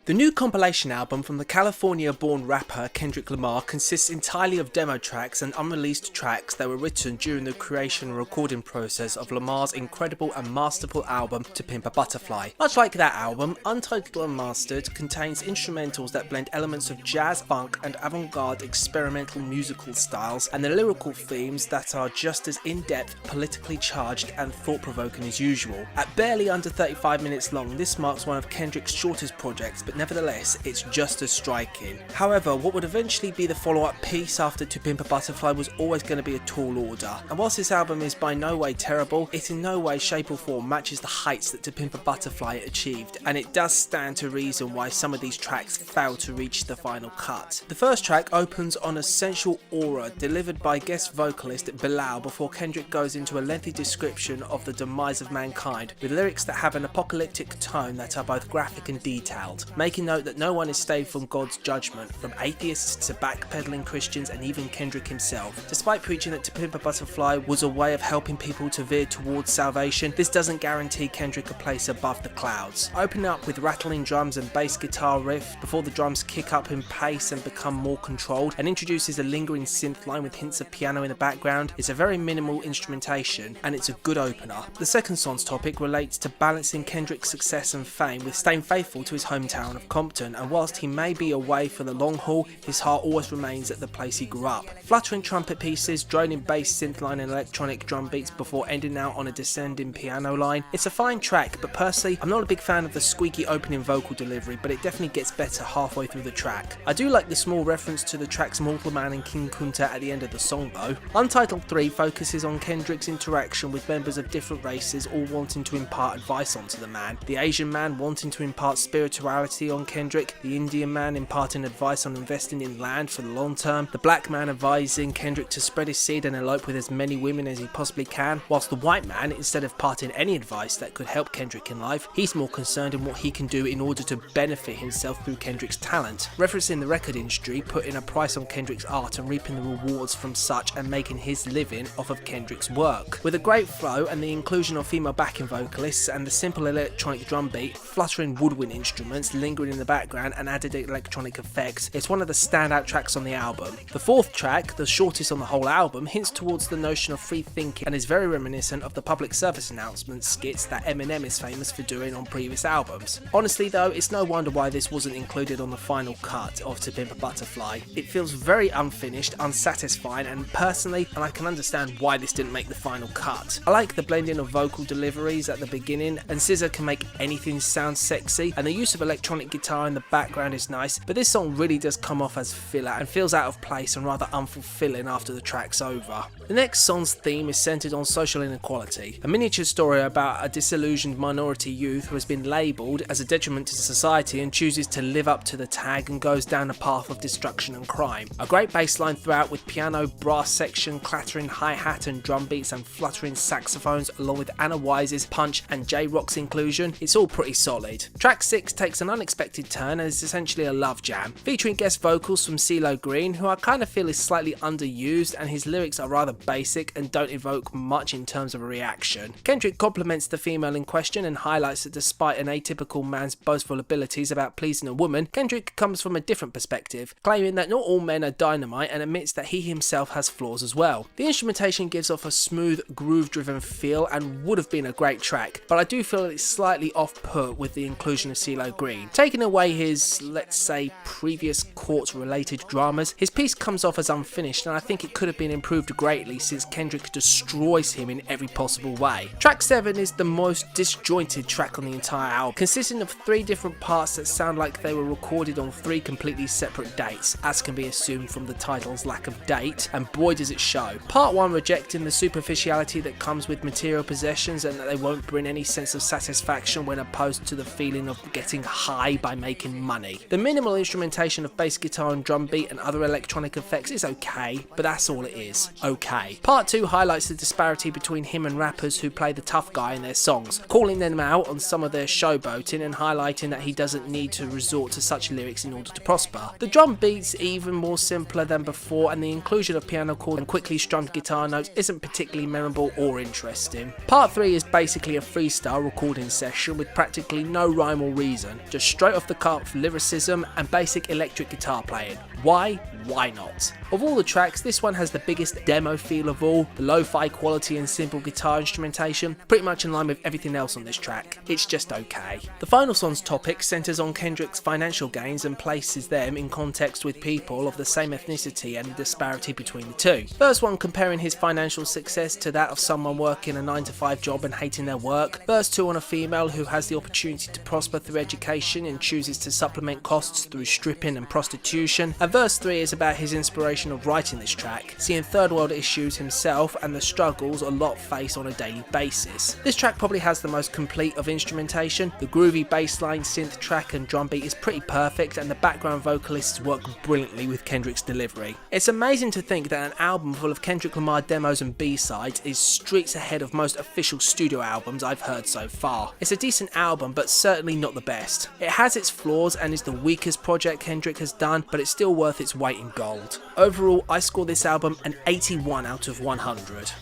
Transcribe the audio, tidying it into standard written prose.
The new compilation album from the California-born rapper Kendrick Lamar consists entirely of demo tracks and unreleased tracks that were written during the creation and recording process of Lamar's incredible and masterful album To Pimp a Butterfly. Much like that album, Untitled, Unmastered contains instrumentals that blend elements of jazz, funk and avant-garde experimental musical styles and the lyrical themes that are just as in-depth, politically charged and thought-provoking as usual. At barely under 35 minutes long, this marks one of Kendrick's shortest projects, but nevertheless, it's just as striking. However, what would eventually be the follow-up piece after To Pimp a Butterfly was always going to be a tall order. And whilst this album is by no way terrible, it in no way, shape or form matches the heights that To Pimp a Butterfly achieved, and it does stand to reason why some of these tracks failed to reach the final cut. The first track opens on a sensual aura delivered by guest vocalist Bilal before Kendrick goes into a lengthy description of the demise of mankind, with lyrics that have an apocalyptic tone that are both graphic and detailed, making note that no one is saved from God's judgment, from atheists to backpedaling Christians and even Kendrick himself. Despite preaching that To Pimp a Butterfly was a way of helping people to veer towards salvation, this doesn't guarantee Kendrick a place above the clouds. Opening up with rattling drums and bass guitar riff before the drums kick up in pace and become more controlled, and introduces a lingering synth line with hints of piano in the background, is a very minimal instrumentation and it's a good opener. The second song's topic relates to balancing Kendrick's success and fame with staying faithful to his hometown of Compton, and whilst he may be away for the long haul, his heart always remains at the place he grew up. Fluttering trumpet pieces, droning bass synth line and electronic drum beats before ending out on a descending piano line. It's a fine track, but personally I'm not a big fan of the squeaky opening vocal delivery, but it definitely gets better halfway through the track. I do like the small reference to the tracks Mortal Man and King Kunta at the end of the song though. Untitled 3 focuses on Kendrick's interaction with members of different races, all wanting to impart advice onto the man. The Asian man wanting to impart spirituality on Kendrick, the Indian man imparting advice on investing in land for the long term, the black man advising Kendrick to spread his seed and elope with as many women as he possibly can, whilst the white man, instead of imparting any advice that could help Kendrick in life, he's more concerned in what he can do in order to benefit himself through Kendrick's talent, referencing the record industry putting a price on Kendrick's art and reaping the rewards from such and making his living off of Kendrick's work. With a great flow and the inclusion of female backing vocalists and the simple electronic drum beat, fluttering woodwind instruments lingering in the background and added electronic effects, it's one of the standout tracks on the album. The fourth track, the shortest on the whole album, hints towards the notion of free thinking and is very reminiscent of the public service announcement skits that Eminem is famous for doing on previous albums. Honestly though, it's no wonder why this wasn't included on the final cut of To Pimp a Butterfly. It feels very unfinished, unsatisfying, and personally, I can understand why this didn't make the final cut. I like the blending of vocal deliveries at the beginning, and SZA can make anything sound sexy, and the use of electronic guitar in the background is nice, but this song really does come off as filler and feels out of place and rather unfulfilling after the track's over. The next song's theme is centered on social inequality, a miniature story about a disillusioned minority youth who has been labelled as a detriment to society and chooses to live up to the tag and goes down a path of destruction and crime. A great bass line throughout with piano, brass section, clattering hi-hat and drum beats and fluttering saxophones, along with Anna Wise's punch and J-Rock's inclusion. It's all pretty solid. Track 6 takes an unexpected turn and is essentially a love jam, featuring guest vocals from CeeLo Green, who I kind of feel is slightly underused, and his lyrics are rather basic and don't evoke much in terms of a reaction. Kendrick compliments the female in question and highlights that despite an atypical man's boastful abilities about pleasing a woman, Kendrick comes from a different perspective, claiming that not all men are dynamite and admits that he himself has flaws as well. The instrumentation gives off a smooth, groove-driven feel and would have been a great track, but I do feel it's slightly off-put with the inclusion of CeeLo Green. Taking away his, let's say, previous court-related dramas, his piece comes off as unfinished, and I think it could have been improved greatly since Kendrick destroys him in every possible way. Track 7 is the most disjointed track on the entire album, consisting of 3 different parts that sound like they were recorded on 3 completely separate dates, as can be assumed from the title's lack of date, and boy does it show. Part 1 rejecting the superficiality that comes with material possessions and that they won't bring any sense of satisfaction when opposed to the feeling of getting high by making money. The minimal instrumentation of bass guitar and drum beat and other electronic effects is okay, but that's all it is. Okay. Part 2 highlights the disparity between him and rappers who play the tough guy in their songs, calling them out on some of their showboating and highlighting that he doesn't need to resort to such lyrics in order to prosper. The drum beats even more simpler than before, and the inclusion of piano chords and quickly strummed guitar notes isn't particularly memorable or interesting. Part 3 is basically a freestyle recording session with practically no rhyme or reason, just straight off the cuff lyricism and basic electric guitar playing. Why? Why not? Of all the tracks, this one has the biggest demo feel of all, the lo-fi quality and simple guitar instrumentation, pretty much in line with everything else on this track. It's just okay. The final song's topic centres on Kendrick's financial gains and places them in context with people of the same ethnicity and the disparity between the two. Verse 1 comparing his financial success to that of someone working a 9-to-5 job and hating their work. Verse 2 on a female who has the opportunity to prosper through education and chooses to supplement costs through stripping and prostitution. And verse 3 is about his inspiration of writing this track, seeing third world issues himself and the struggles a lot face on a daily basis. This track probably has the most complete of instrumentation. The groovy bassline, synth track and drum beat is pretty perfect, and the background vocalists work brilliantly with Kendrick's delivery. It's amazing to think that an album full of Kendrick Lamar demos and B-sides is streets ahead of most official studio albums I've heard so far. It's a decent album, but certainly not the best. It has its flaws and is the weakest project Kendrick has done, but it's still worth its weight in gold. Overall, I score this album an 81 out of 100.